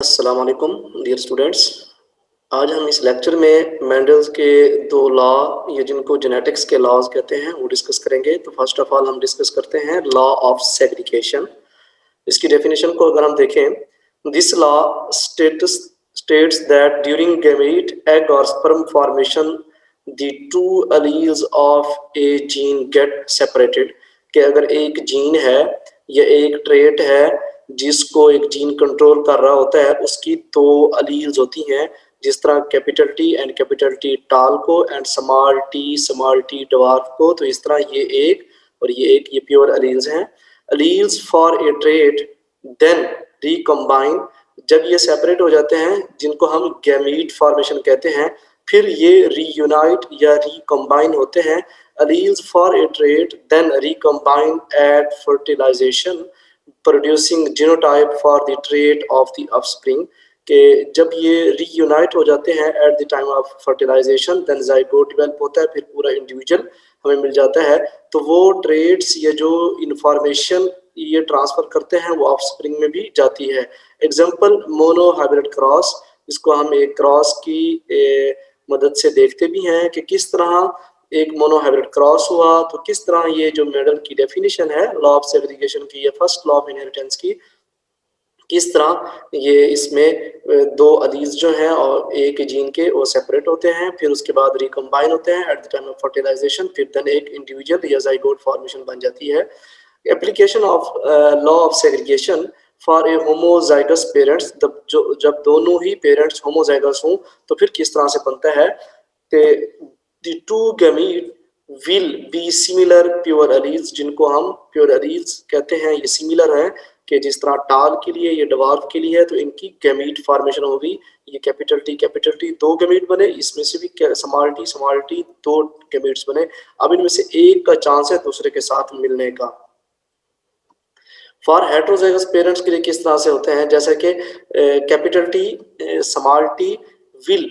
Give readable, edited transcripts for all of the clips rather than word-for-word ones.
अस्सलाम वालेकुम dear students. आज हम इस लेक्चर में मेंडल्स के दो लॉ या जिनको जेनेटिक्स के लॉज कहते हैं वो डिस्कस करेंगे। तो फर्स्ट ऑफ ऑल हम डिस्कस करते हैं लॉ ऑफ सेग्रीगेशन। इसकी डेफिनेशन को अगर हम देखें, this law states that during gamete egg और sperm formation the two alleles of a gene get separated. कि अगर एक जीन है या एक ट्रेट है जिसको एक जीन कंट्रोल कर रहा होता है, उसकी दो अलील्स होती हैं, जिस तरह capital T and capital T टाल को एंड स्मॉल टी डवार्फ को। तो इस तरह ये एक और ये एक, ये प्योर अलील्स हैं। Alleles for a trait then recombine, जब ये सेपरेट हो जाते हैं जिनको हम गैमीट फॉर्मेशन कहते हैं, फिर ये रीयूनाइट या रिकम्बाइन होते हैं। alleles for a trait then recombine at fertilization producing genotype for the trait of the offspring। के जब ये रीयूनाइट हो जाते हैं at the time of fertilisation, then zygote develop होता है, फिर पूरा इंडिविजुअल हमें मिल जाता है। तो वो ट्रेट्स ये जो इंफॉर्मेशन ये ट्रांसफर करते हैं वो ऑफस्प्रिंग में भी जाती है। एग्जांपल मोनो हाइब्रिड क्रॉस, इसको हम एक क्रॉस की मदद से देखते भी हैं कि किस तरह एक मोनोहाइब्रिड क्रॉस हुआ तो किस तरह ये जो मेंडल की डेफिनेशन है लॉ ऑफ सेग्रीगेशन की या फर्स्ट लॉ ऑफ इनहेरिटेंस की, किस तरह ये इसमें दो अलील्स जो हैं और एक जीन के वो सेपरेट होते हैं, फिर उसके बाद रिकम्बाइन होते हैं at the time of fertilisation, फिर देन एक इंडिविजुअल या जाइगोट फॉर्मेशन बन जाती है। Application of law of segregation for a homozygous parents, जब दोनों ही पेरेंट्स होमोजाइगस हों तो फिर किस तरह से बनता है कि the two gamete will be similar pure alleles, जिनको हम pure alleles कहते हैं। ये सिमिलर है कि जिस तरह टाल के लिए ये डवार्फ के लिए है तो इनकी गैमीट फॉर्मेशन होगी। ये कैपिटल टी दो गैमीट बने, इसमें से भी स्मॉल टी दो गैमीट्स बने। अब इनमें से एक का चांस है दूसरे के साथ मिलने का। फॉर हेट्रोजाइगस पेरेंट्स के लिए किस तरह से होते हैं, जैसे कि capital T small T will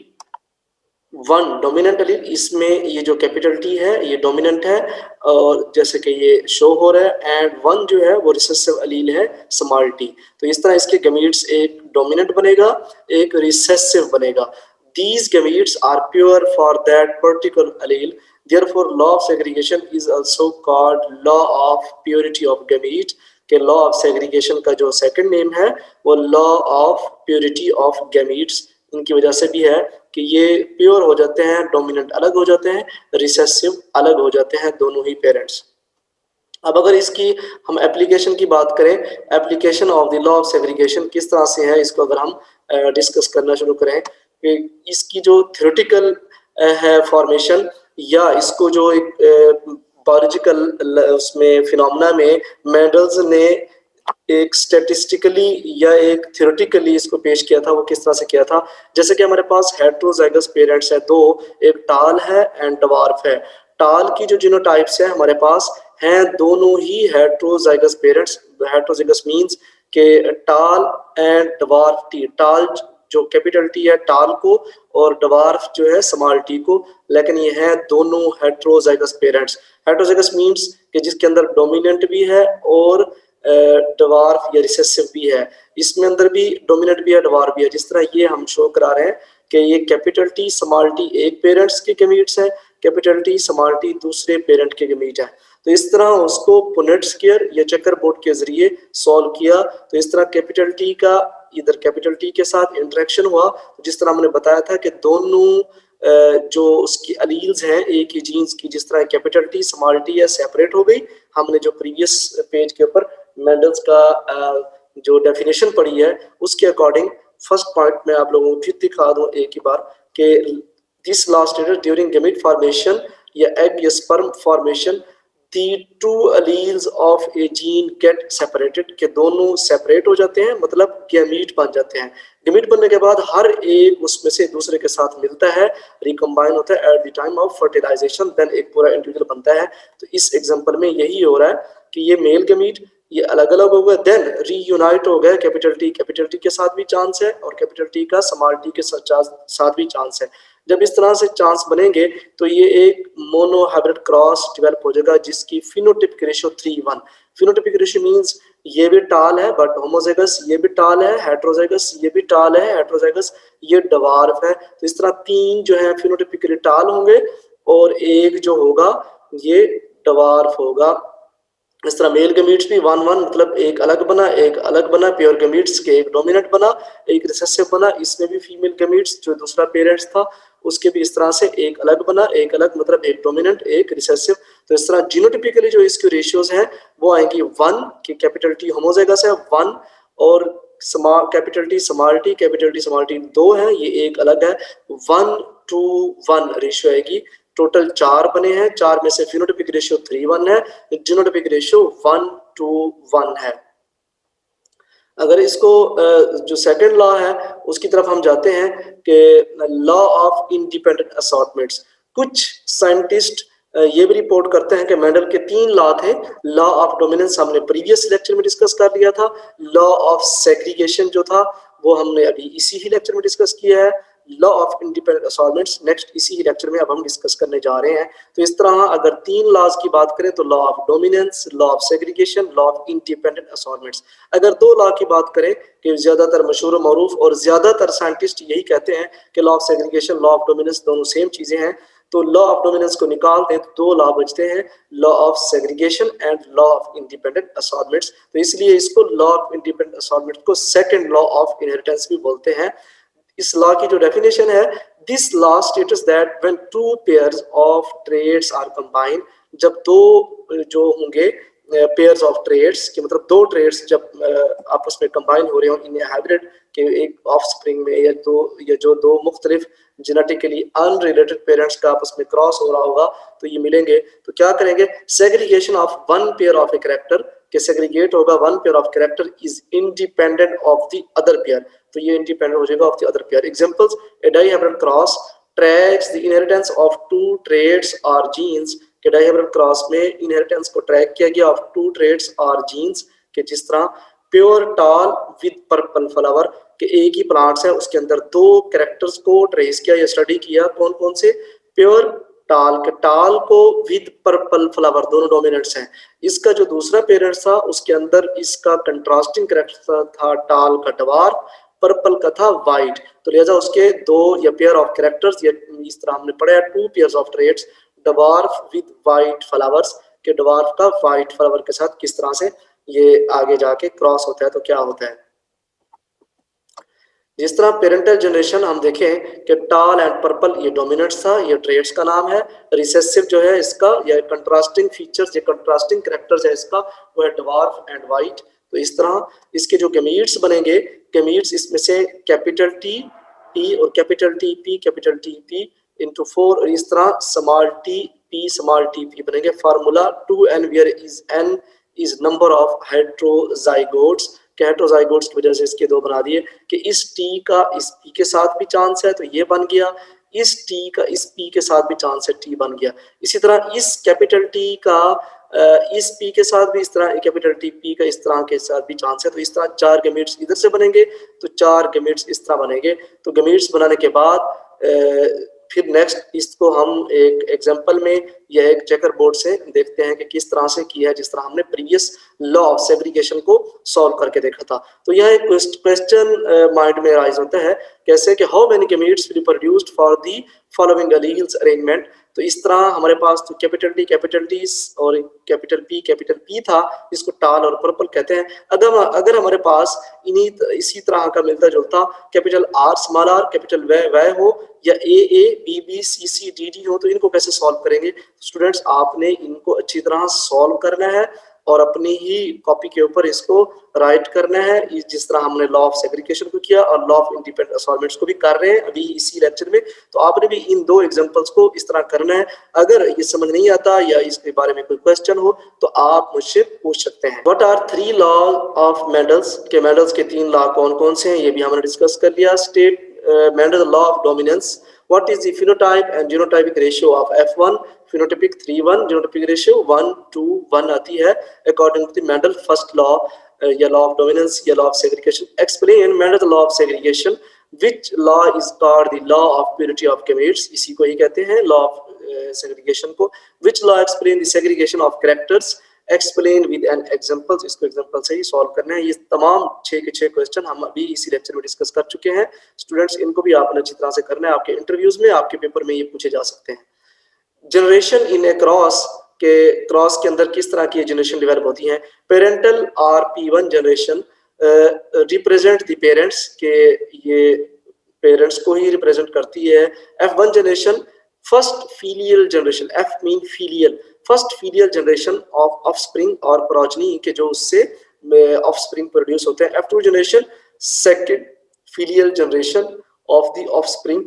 one dominant अलील, इसमें ये जो कैपिटल टी है ये डोमिनेंट है और जैसे कि ये शो हो रहा है, एंड वन जो है वो रिसेसिव अलील है स्मॉल टी। तो इस तरह इसके गमीट्स एक डोमिनेंट बनेगा एक रिसेसिव बनेगा। These gametes are pure for that particular allele, therefore law of segregation is also called law of purity of gamete। के लॉ ऑफ सेग्रीगेशन का जो सेकंड नेम है वो law of purity of gametes इनकी वजह से भी है कि ये प्योर हो जाते हैं, डोमिनेंट अलग हो जाते हैं, रिसेसिव अलग हो जाते हैं दोनों ही पेरेंट्स। अब अगर इसकी हम एप्लीकेशन की बात करें, application of the law of segregation किस तरह से है, इसको अगर हम डिस्कस करना शुरू करें कि इसकी जो थ्योरेटिकल है फॉर्मेशन या इसको जो एक बायोलॉजिकल उसमें फिनोमेना में मेंडल्स ने एक स्टैटिस्टिकली या एक थ्योरेटिकली इसको पेश किया था, वो किस तरह से किया था। जैसे कि हमारे पास हेट्रोजाइगस पेरेंट्स है दो, एक टाल है एंड डवार्फ है। टाल की जो जीनोटाइप्स है हमारे पास हैं दोनों ही हेट्रोजाइगस पेरेंट्स। हेट्रोजाइगस मींस के टाल एंड डवार्फ टी, टाल जो कैपिटल टी है टाल को और डवार्फ जो है स्मॉल टी को, लेकिन ये है दोनों हेट्रोजाइगस पेरेंट्स। हेट्रोजाइगस मींस कि जिसके अंदर डोमिनेंट भी है और डवार्फ या रिसेसिव भी है, इसमें अंदर भी डोमिनेंट भी है डवार्फ भी है। जिस तरह ये हम शो करा रहे हैं कि ये कैपिटल टी स्मॉल टी एक पेरेंट्स के गमीट्स है, कैपिटल टी स्मॉल टी दूसरे पेरेंट के गमीट है। तो इस तरह उसको पुनेट स्क्वायर या चेकर बोर्ड के जरिए सॉल्व किया। तो इस तरह कैपिटल टी का इधर कैपिटल टी के साथ इंटरेक्शन हुआ, जिस तरह हमने बताया था कि दोनों जो उसकी अलील्स हैं एक ही जीन्स की, जिस तरह कैपिटल टी स्मॉल टी है सेपरेट हो गई। हमने जो प्रीवियस पेज के ऊपर मेंडल्स का जो डेफिनेशन पढ़ी है उसके अकॉर्डिंग फर्स्ट पॉइंट में आप लोगों को फिर दिखा दूं एक ही बार कि this law stated during gamete formation या एग या sperm formation the two alleles of a gene get separated, के दोनों सेपरेट हो जाते हैं, मतलब गैमीट बन जाते हैं। गैमीट बनने के बाद हर एक उसमें से दूसरे के साथ मिलता है, रिकम्बाइन होता है at the time of fertilisation, then एक पूरा इंडिविजुअल बनता है। तो इस एग्जांपल में यही हो रहा है कि ये मेल गैमीट ये अलग अलग हो गए, देन रीयूनाइट हो गए। कैपिटल टी के साथ भी चांस है और कैपिटल टी का स्मॉल टी के साथ भी चांस है। जब इस तरह से चांस बनेंगे तो ये एक मोनो हाइब्रिड क्रॉस डेवलप हो जाएगा जिसकी phenotypic ratio 3:1। Phenotypic ratio means ये भी टाल है बट होमोजेगस, ये भी टाल है, हेट्रोजेगस ये भी टाल है, हेट्रोजेगस ये डवार्फ है। तो इस तरह 3 जो है फिनोटाइपिकली टाल होंगे और एक जो होगा ये डवार्फ होगा। इस तरह मेल गमीट्स भी 1-1 मतलब एक अलग बना, एक अलग बना, प्योर गमीट्स के एक डोमिनेंट बना, एक रिसेसिव बना। इसमें भी फीमेल गमीट्स जो दूसरा पेरेंट्स था उसके भी इस तरह से एक अलग बना, एक अलग मतलब एक डोमिनेंट एक रिसेसिव। तो इस तरह जीनोटिपिकली जो इसके रेशियोज हैं वो आएंगी 1 की कैपिटल टी होमोजेगस है 1, और कैपिटल टी स्मॉल टी 2 है, ये एक अलग है, 1:1 रेशियो आएगी। टोटल 4 बने हैं, 4 में से फिनोटाइपिक रेशियो 3:1 है, जीनोटाइपिक रेशियो 1:1 है। अगर इसको जो सेकंड लॉ है उसकी तरफ हम जाते हैं कि लॉ ऑफ इंडिपेंडेंट असॉर्टमेंट्स। कुछ साइंटिस्ट ये भी रिपोर्ट करते हैं कि मेंडल के 3 लॉ थे। लॉ ऑफ डोमिनेंस हमने प्रीवियस लेक्चर में डिस्कस कर लिया था, लॉ ऑफ सेग्रीगेशन जो था वो हमने अभी इसी ही लेक्चर में डिस्कस किया है, लॉ ऑफ इंडिपेंडेंट असॉर्टमेंट्स नेक्स्ट इसी ही लेक्चर में अब हम डिस्कस करने जा रहे हैं। तो इस तरह अगर 3 लॉज की बात करें तो law of dominance, law of segregation, law of independent assortments. अगर 2 लॉ की बात करें कि ज्यादातर मशहूर और मरूफ और ज्यादातर साइंटिस्ट यही कहते हैं कि law of segregation law of dominance दोनों सेम चीजें हैं, तो लॉ ऑफ डोमिनेंस को निकाल दें तो 2 लॉ बचते हैं, law of segregation and law of independent assortments. तो इसलिए इसको लॉ ऑफ इंडिपेंडेंट असॉर्टमेंट्स को सेकंड लॉ ऑफ इनहेरिटेंस भी बोलते हैं। इस लॉ की जो डेफिनेशन है, this law states that when 2 pairs of traits are combined, जब 2 जो होंगे पेयर्स ऑफ ट्रेड्स के मतलब 2 ट्रेड्स जब आपस में कंबाइन हो रहे हो इन हाइब्रिड के एक ऑफस्प्रिंग में, या जो 2 मुख्तलिफ जेनेटिकली अनरिलेटेड पेरेंट्स का आपस में क्रॉस हो रहा होगा तो ये मिलेंगे, तो क्या करेंगे, segregation of 1 pair of a character के सेग्रीगेट होगा 1 pair of character is independent of the other pair, तो ये इंडिपेंडेंट हो जाएगा of the other pair. Examples, a dihybrid cross tracks the inheritance of 2 traits और जीन्स, के dihybrid cross में inheritance को ट्रैक किया गया ऑफ 2 ट्रेड्स और जीन्स के, जिस तरह प्योर टाल विद पर्पल फ्लावर के एक ही प्लांट्स है उसके अंदर 2 कैरेक्टर्स को ट्रेस किया या स्टडी किया, कौन कौन से, प्योर टाल के टाल को विद पर्पल फ्लावर दोनों डोमिनेंट्स हैं। इसका जो दूसरा पेरेंट्स था उसके अंदर इसका कंट्रास्टिंग कैरेक्टर था टाल का डवार्फ, पर्पल का था वाइट, तो लिहाजा उसके 2 या पेयर ऑफ कैरेक्टर्स, या इस तरह हमने पढ़ा है 2 pairs of traits, dwarf with white flowers के डवार्फ का वाइट फ्लावर के साथ किस तरह से ये आगे जाके क्रॉस होता है, तो क्या होता है। जिस तरह पेरेंटल जनरेशन हम देखें कि टाल एंड पर्पल ये डोमिनेंट्स था, ये ट्रेड्स का नाम है, रिसेसिव जो है इसका या कंट्रास्टिंग फीचर्स या कंट्रास्टिंग कैरेक्टर्स है इसका वो है डवार्फ एंड वाइट। तो इस तरह इसके जो गमीट्स बनेंगे, गमीट्स इसमें से कैपिटल टी पी और कैपिटल टी पी इंटू 4, और इस तरह स्मॉल टी पी बनेंगे। Formula 2n where is n is number of heterozygotes, heterozygotes की वजह से इसके 2 बना दिए कि इस टी का इस पी के साथ भी चांस है तो ये बन गया, इस टी का इस पी के साथ भी चांस है, टी बन गया। इसी तरह इस कैपिटल टी का इस पी के साथ भी इस तरह, कैपिटल टी पी का इस तरह के साथ भी चांस है, तो इस तरह 4 गमीट्स इधर से बनेंगे तो 4 गमीट्स इस तरह बनेंगे। तो गमीट्स बनाने के बाद फिर नेक्स्ट इसको हम एक एग्जांपल में या एक चेकर बोर्ड से देखते हैं कि किस तरह से किया है, जिस तरह हमने प्रीवियस लॉ ऑफ सेग्रीगेशन को सॉल्व करके देखा था। तो यह एक क्वेश्चन माइंड में राइज होता है कैसे कि how many gametes will be produced for the following alleles arrangement. तो इस तरह हमारे पास तो कैपिटल टी और कैपिटल पी था, इसको टाल और पर्पल कहते हैं। अगर हमारे पास इसी तरह का मिलता जुलता capital R small R capital वे हो या ए बी सी डी हो, तो इनको कैसे सॉल्व करेंगे। स्टूडेंट्स आपने इनको अच्छी तरह सॉल्व करना है और अपनी ही कॉपी के ऊपर इसको राइट करना है, जिस तरह हमने लॉ ऑफ सेग्रीगेशन को किया और लॉ ऑफ इंडिपेंडेंट असॉर्टमेंट्स को भी कर रहे हैं अभी इसी लेक्चर में। तो आपने भी इन 2 एग्जांपल्स को इस तरह करना है। अगर ये समझ नहीं आता या इसके बारे में कोई क्वेश्चन हो तो आप मुझसे पूछ सकते हैं। What are 3 law of Mendel's के, मेंडल्स के 3 लॉ कौन कौन से हैं ये भी हमने डिस्कस कर लिया। State Mendel law of dominance, what is the phenotype and genotypic ratio of F1, phenotypic 3:1, genotypic ratio 1:1 आती है according to the Mendel first law या law of dominance या law of segregation। Explain Mendel's law of segregation, which law is called the law of purity of gametes, इसी को ही कहते हैं law of segregation को। Which law explain the segregation of characters, explain with an examples, इसको example से ही solve करना है। ये तमाम 6 के 6 क्वेश्चन हम अभी इसी लेक्चर में डिस्कस कर चुके हैं। स्टूडेंट्स इनको भी आपने अच्छी तरह से करना है, आपके इंटरव्यूज में, आपके पेपर में ये पूछे जा सकते हैं। जनरेशन इन ए क्रॉस के अंदर किस तरह की जनरेशन डेवलप होती है। पेरेंटल और P1 generation represent the parents, के ये पेरेंट्स को ही रिप्रेजेंट करती है। F1 generation first filial generation, F mean filial, first filial generation of offspring और प्रोजनी के जो उससे ऑफस्प्रिंग प्रोड्यूस होते हैं। F2 generation second filial generation of the offspring,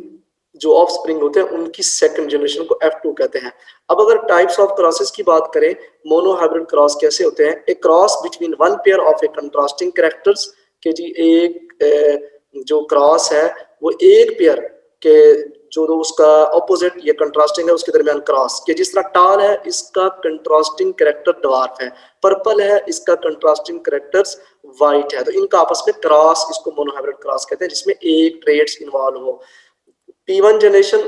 जो ऑफ स्प्रिंग होते हैं उनकी सेकंड जनरेशन को F2 कहते हैं। अब अगर टाइप्स ऑफ क्रॉसेस की बात करें, मोनोहाइब्रिड क्रॉस कैसे होते हैं। A cross between one pair of a contrasting characters, के जी एक जो क्रॉस है वो एक पेयर के जो उसका ऑपोजिट या कंट्रास्टिंग है उसके दरमियान क्रॉस, के जिस तरह टाल है इसका कंट्रास्टिंग कैरेक्टर ड्वार्फ है, पर्पल है इसका कंट्रास्टिंग कैरेक्टर्स वाइट है, तो इनका आपस में क्रॉस, इसको मोनोहाइब्रिड क्रॉस कहते हैं जिसमें एक ट्रेड्स इन्वॉल्व हो। P1 generation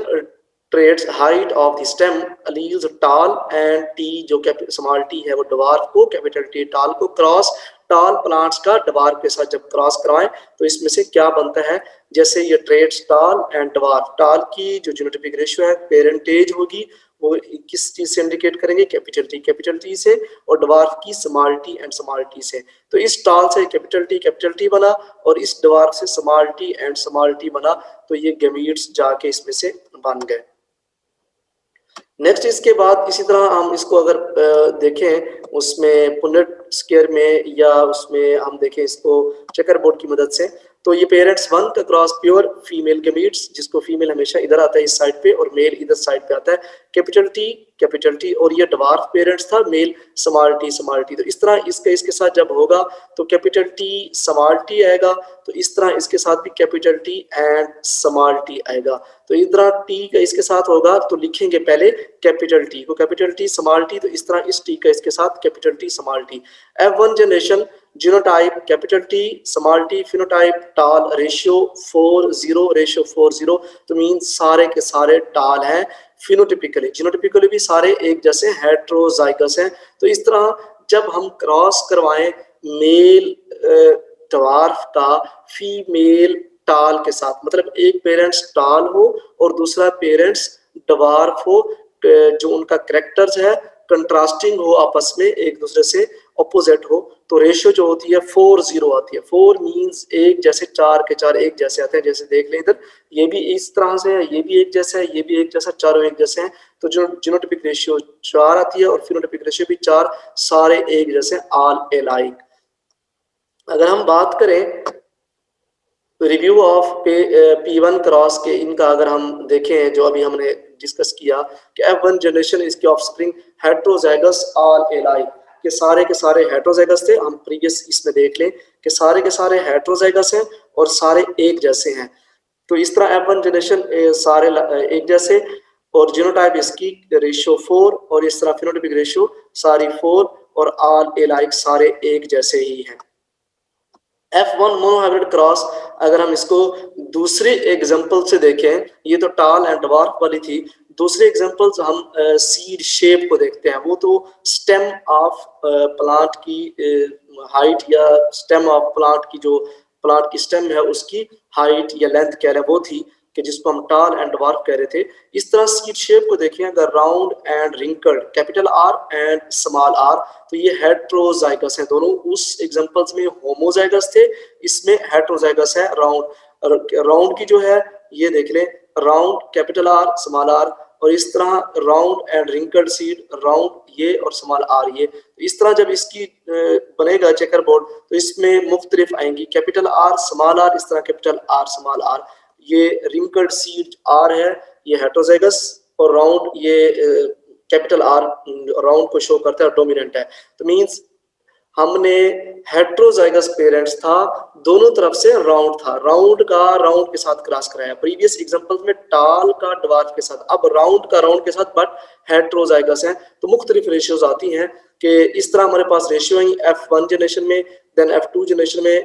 traits height of the stem alleles tall and T जो स्मॉल t है वो dwarf को, कैपिटल T टाल को। क्रॉस टाल प्लांट्स का dwarf के साथ जब क्रॉस करवाएं तो इसमें से क्या बनता है, जैसे ये ट्रेड्स टाल एंड dwarf, टाल की जो जीनोटाइपिक रेशियो है पेरेंटेज होगी वो किस चीज से इंडिकेट करेंगे, कैपिटल टी से, और dwarf की small t and small t से। तो इस टाल से कैपिटल टी बना और इस dwarf से small t and small t बना, तो ये गैमीट्स जाके इसमें से बन गए। नेक्स्ट इसके बाद इसी तरह हम इसको अगर देखें उसमें पुनेट स्क्वायर में या उसमें हम देखें इसको चेकर बोर्ड की मदद से, तो ये पेरेंट्स वन का क्रॉस प्योर फीमेल गैमीट्स, जिसको फीमेल हमेशा इधर आता है इस साइड पे और मेल इधर साइड पे आता है, कैपिटल टी, और ये डवार्फ पेरेंट्स था मेल स्मॉल टी। तो इस तरह इसके साथ जब होगा तो कैपिटल टी स्मॉल टी आएगा, तो इस तरह इसके साथ भी capital T and small T आएगा। तो इस तरह टी का इसके साथ होगा तो लिखेंगे पहले कैपिटल टी को, कैपिटल टी स्मॉल टी, तो इस तरह इस टी का इसके साथ capital T small T. F1 generation genotype capital T small T, phenotype टाल, रेशियो 4:0, तो मीन सारे के सारे टाल हैं। फिनोटिपिकली जीनोटिपिकली भी सारे एक जैसे हेट्रोजाइगस हैं। तो इस तरह जब हम क्रॉस करवाएं मेल डवार्फ का फीमेल टाल के साथ, मतलब एक पेरेंट्स टाल हो और दूसरा पेरेंट्स डवार्फ हो, जो उनका कैरेक्टर्स है कंट्रास्टिंग हो, आपस में एक दूसरे से ऑपोजिट हो, तो रेशियो जो होती है 4:0 आती है। 4 मींस एक जैसे, 4 के 4 एक जैसे आते हैं। जैसे देख लें इधर, ये भी इस तरह से है, ये भी एक जैसा है, ये भी एक जैसा, चारों एक जैसे हैं, तो जो जीनोटाइपिक रेशियो 4 आती है और फिनोटाइपिक रेशियो भी 4, सारे एक जैसे, ऑल एलाइक। अगर हम बात करें रिव्यू ऑफ P1 क्रॉस के, इनका अगर हम देखें जो अभी हमने डिस्कस किया कि F1 जनरेशन इसके ऑफस्प्रिंग हेट्रोजाइगस ऑल एलाइक, के सारे हेट्रोजाइगस थे। हम प्रीवियस इसमें देख लें कि सारे के सारे हेट्रोजाइगस हैं और सारे एक जैसे हैं। तो इस तरह F1 जनरेशन सारे एक जैसे, और जीनोटाइप इसकी रेशियो 4, और इस तरह फिनोटाइपिक रेशियो सारी 4 और ऑल एलाइक सारे एक जैसे ही हैं। F1 मोनोहाइब्रिड क्रॉस अगर हम इसको दूसरे एग्जांपल से देखें, ये तो टाल एंड डवार्फ वाली थी, दूसरे एग्जांपल्स हम सीड शेप को देखते हैं। वो तो स्टेम ऑफ प्लांट की हाइट या स्टेम ऑफ प्लांट की, जो प्लांट की स्टेम है उसकी हाइट या लेंथ कह रहे हैं, वो थी कि जिसको हम टाल एंड डवार्फ कह रहे थे। इस तरह सीड शेप को देखें अगर, round and wrinkled, capital R and small R, तो ये हेट्रोजाइगस हैं दोनों। उस एग्जांपल्स में होमोजाइगस थे, इसमें हेट्रोजाइगस है। राउंड की जो है ये देख लें, round capital R small R, और इस तरह round and wrinkled seed, round ये और स्मॉल आर ये। तो इस तरह जब इसकी बनेगा चेकर बोर्ड तो इसमें मुख्तलिफ आएंगी, कैपिटल आर स्मॉल आर, इस तरह कैपिटल आर स्मॉल आर। ये रिंकल्ड सीड आर है, ये हेट्रोजाइगस, और राउंड ये कैपिटल आर राउंड को शो करता है और डोमिनेंट है। तो मींस हमने हेट्रोजाइगस पेरेंट्स था, दोनों तरफ से राउंड था, राउंड का राउंड के साथ क्रॉस कराया। प्रीवियस एग्जांपल्स में टाल का डवार्फ के साथ, अब राउंड का राउंड के साथ, बट हेट्रोजाइगस है। तो मुख्तलिफ रेशियोज आती हैं कि इस तरह हमारे पास रेशियो आई F1 जनरेशन में, देन F2 जनरेशन में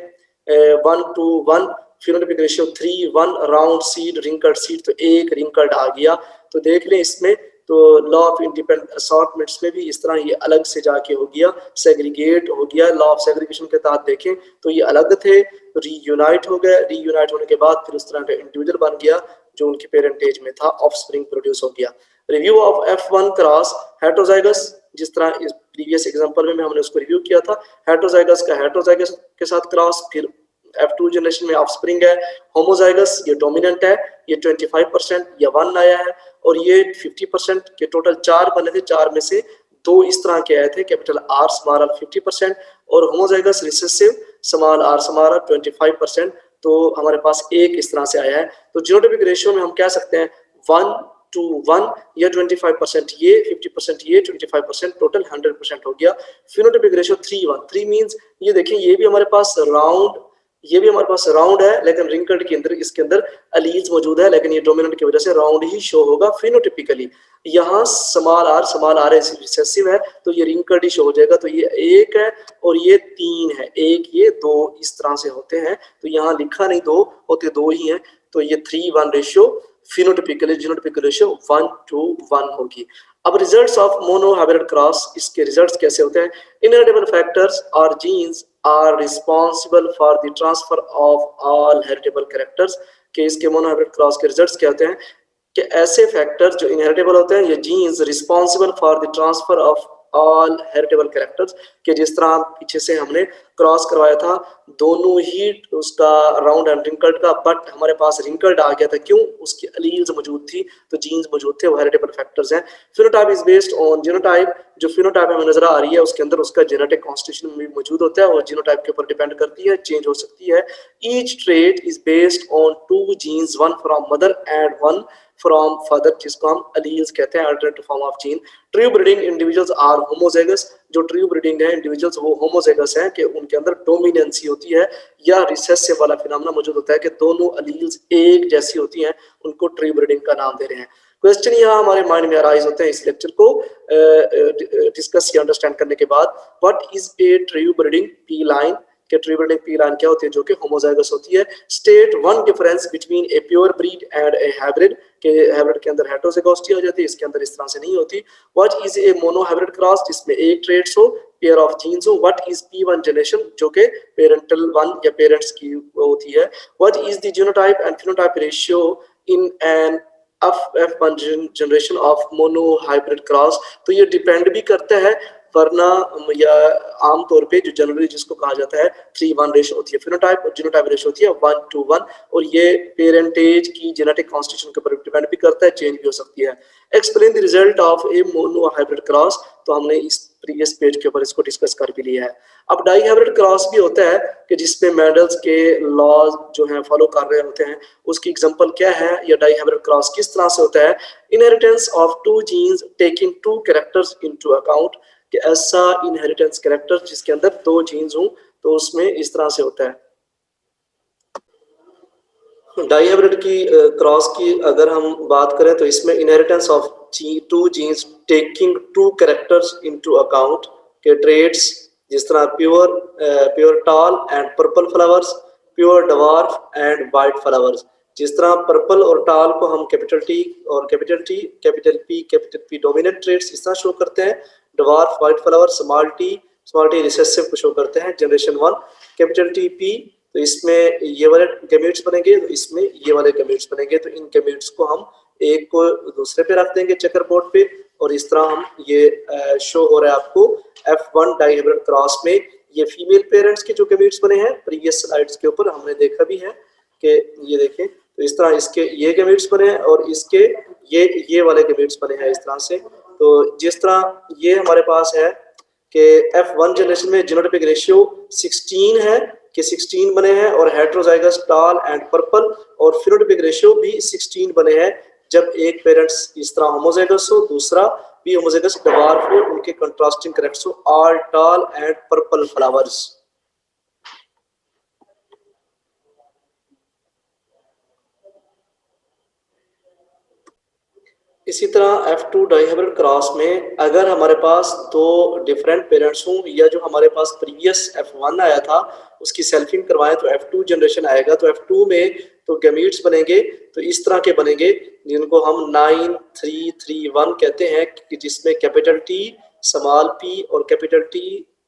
1:1, phenotypic ratio 3:1, round seed wrinkled seed, तो एक रिंकल्ड आ गया। तो देख लें इसमें तो लॉ ऑफ इंडिपेंडेंट असॉर्टमेंट्स में भी इस तरह ये अलग से जाके हो गया, सेग्रीगेट हो गया। लॉ ऑफ सेग्रीगेशन के तहत देखें तो ये अलग थे, रीयूनाइट हो गए, रीयूनाइट होने के बाद फिर उस तरह का इंडिविजुअल बन गया जो उनकी पेरेंटेज में था, ऑफस्प्रिंग प्रोड्यूस हो गया। Review of F1 cross heterozygous, जिस तरह इस प्रीवियस एग्जांपल में हमने उसको रिव्यू किया था, हेटरोजाइगस का हेटरोजाइगस के साथ क्रॉस, फिर F2 जनरेशन में ऑफस्प्रिंग है। होमोजाइगस ये डोमिनेंट है, ये 25% या 1 आया है, और ये 50% के टोटल 4 बने थे, 4 में से 2 इस तरह के आए थे, कैपिटल R स्मॉल r 50%, और homozygous recessive small r small r 25%। तो हमारे पास एक इस तरह से आया है। तो जीनोटाइपिक रेशियो में हम कह सकते हैं 1 to 1 या 25% ये, 50% ये, 25%, टोटल 100% हो गया। फिनोटाइपिक रेशियो 3:1, 3 मींस ये देखें ये भी हमारे पास राउंड, ये भी हमारे पास राउंड है, लेकिन रिंकल्ड के अंदर इसके अंदर अलील्स मौजूद है, लेकिन ये डोमिनेंट की वजह से राउंड ही शो होगा फिनोटिपिकली। यहाँ स्मॉल आर रिसेसिव है तो ये रिंकल्ड ही शो हो जाएगा। तो ये 1 है और ये 3 है, 1 ये 2 इस तरह से होते हैं। तो यहाँ लिखा नहीं 2 होते, 2 ही हैं। तो ये 3:1 रेशियो फिनोटिपिकली, जीनोटिपिकल रेशियो 1:1 होगी। अब results of mono hybrid cross, इसके रिजल्ट्स कैसे होते हैं? इनहेरिटेबल फैक्टर्स और jeans are responsible for the transfer of all heritable characters। कि इसके मोनोहाइब्रिड क्रॉस के रिजल्ट्स क्या होते हैं कि ऐसे फैक्टर्स जो इनहेरिटेबल होते हैं, ये genes responsible for the transfer of all heritable characters. कि जिस तरह पीछे से हमने क्रॉस करवाया था दोनों ही उसका राउंड एंड रिंकल्ड का, बट हमारे पास रिंकल्ड आ गया था, क्यों? उसकी अलील्स मौजूद थी, तो जीन्स मौजूद थे, वो हेरिटेबल फैक्टर्स हैं। Phenotype is based on genotype, जो फिनोटाइप हमें नजर आ रही है उसके अंदर उसका जेनेटिक कॉन्स्टिट्यूशन भी मौजूद होता है और जीनोटाइप के ऊपर डिपेंड करती है, चेंज हो सकती है। Each trait is based on 2 genes, 1 from mother and 1 from father, जिसको हम अलील्स कहते हैं, alternative form of gene. True breeding individuals are homozygous, जो ट्रू ब्रीडिंग है इंडिविजुअल्स वो होमोजेगस हैं कि उनके अंदर डोमिनेंसी होती है, या रिसेसिव वाला फिनोमेना मौजूद होता है कि दोनों अलील्स एक जैसी होती हैं, उनको ट्रू ब्रीडिंग का नाम दे रहे हैं। क्वेश्चन यहाँ हमारे माइंड में अराइज होते हैं इस लेक्चर को डिस्कस या अंडरस्टैंड करने के बाद। What is a true breeding P line, कि ट्रू ब्रीडिंग पी लाइन क्या होती है, जो कि होमोजाइगस होती है। State one difference between a pure breed and A hybrid, के हाइब्रिड के अंदर हेटेरोजाइगोसिटी हो जाती है, इसके अंदर इस तरह से नहीं होती। What is a mono hybrid cross, जिसमें एक ट्रेड्स हो, पेयर ऑफ जीन्स हो। व्हाट इज P1 जनरेशन, जो कि पेरेंटल 1 या पेरेंट्स की होती है। What is the genotype and phenotype ratio in an F1 generation of mono hybrid cross. तो ये डिपेंड भी करता है, वरना या आमतौर पे जो जनरली जिसको कहा जाता है 3:1 रेशियो होती है फिनोटाइप, और जीनोटाइप रेशियो होती है 1:1, और ये पेरेंटेज की जेनेटिक कॉन्स्टिट्यूशन के ऊपर डिपेंड भी करता है, चेंज भी हो सकती है। Explain the result of A mono hybrid cross, तो हमने इस प्रीवियस पेज के ऊपर इसको डिस्कस कर भी लिया है। अब डाई हाइब्रिड क्रॉस भी होता है कि जिसमें मेंडल्स के लॉज जो हैं फॉलो कर रहे होते हैं, उसकी एग्जांपल क्या है, या डाई हाइब्रिड क्रॉस किस तरह से होता है। Inheritance of 2 genes taking 2 characters into account, कि ऐसा इनहेरिटेंस कैरेक्टर जिसके अंदर 2 जीन्स हों, तो उसमें इस तरह से होता है। डाई हाइब्रिड की क्रॉस की अगर हम बात करें तो इसमें inheritance of 2 genes taking 2 characters into account के ट्रेड्स, जिस तरह pure tall and purple flowers, pure dwarf and white flowers. जिस तरह पर्पल और टॉल को हम कैपिटल टी और capital T, capital P dominant traits इस तरह शो करते हैं। Dwarf, white flower, small T recessive को शो करते हैं। जनरेशन 1 कैपिटल टी पी, तो इसमें ये वाले गैमेट्स बनेंगे, तो इसमें ये वाले गैमेट्स बनेंगे। तो इन गैमेट्स को हम एक को दूसरे पे रख देंगे चेकर बोर्ड पे, और इस तरह हम ये शो हो रहा है आपको F1 डाई हाइब्रिड क्रॉस में। ये फीमेल पेरेंट्स के जो गैमेट्स बने हैं, प्रीवियस स्लाइड्स के ऊपर हमने देखा भी है कि ये देखें, तो इस तरह इसके ये गैमेट्स बने हैं और इसके ये वाले गैमेट्स बने हैं इस तरह से। तो जिस तरह ये हमारे पास है कि F1 जनरेशन में जीनोटाइपिक रेशियो 16 है, कि 16 बने हैं, और हेटेरोजाइगस टॉल एंड पर्पल, और फिनोटाइपिक रेशियो भी 16 बने हैं। जब एक पेरेंट्स इस तरह होमोजाइगस हो, दूसरा भी होमोजाइगस डवार्फ हो, उनके कंट्रास्टिंग कैरेक्टर्स हो, all toll and purple flowers. इसी तरह F2 डाइहेब्रिड क्रॉस में अगर हमारे पास दो डिफरेंट पेरेंट्स हों या जो हमारे पास प्रीवियस F1 आया था उसकी सेल्फिंग करवाएं तो F2 जनरेशन आएगा। तो F2 में तो गैमीट्स बनेंगे तो इस तरह के बनेंगे जिनको हम 9 3 3 1 कहते हैं कि जिसमें कैपिटल T स्मॉल p और कैपिटल T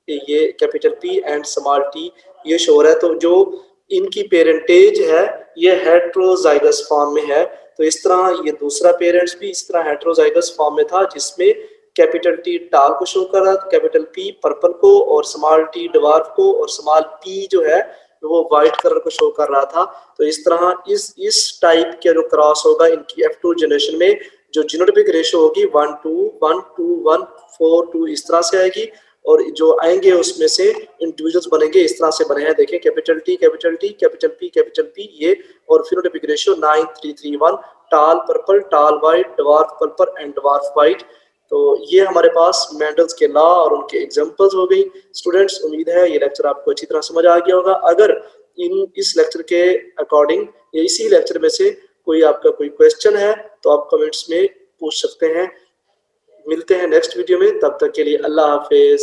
ये capital P and small t ये शो हो रहा है। तो जो इनकी पेरेंटेज है ये हेट्रोजाइगस फॉर्म में है। तो इस तरह ये दूसरा पेरेंट्स भी इस तरह हेट्रोजाइगस फॉर्म में था जिसमें कैपिटल टी टाल को शो कर रहा था, कैपिटल पी पर्पल को और स्मॉल टी डवार्फ को और स्मॉल पी जो है वो वाइट कलर को शो कर रहा था। तो इस तरह इस टाइप के जो क्रॉस होगा इनकी F2 जनरेशन में जो जीनोटाइपिक रेशियो होगी 1:1:1:1:4:2 इस तरह से आएगी और जो आएंगे उसमें से इंडिविजुअल्स बनेंगे इस तरह से बने हैं। देखें capital T capital T capital P ये और फिनोटाइपिक रेशियो 9:3:3:1 टाल पर्पल टाल white dwarf purple and dwarf white. तो ये हमारे पास मेंडल्स के लॉ और उनके एग्जांपल्स हो गई। स्टूडेंट्स उम्मीद है ये लेक्चर आपको अच्छी तरह समझ आ गया होगा। अगर इस लेक्चर के अकॉर्डिंग या इसी लेक्चर में से कोई आपका कोई क्वेश्चन है तो आप कमेंट्स में पूछ सकते हैं। मिलते हैं नेक्स्ट वीडियो में, तब तक के लिए अल्लाह हाफिज।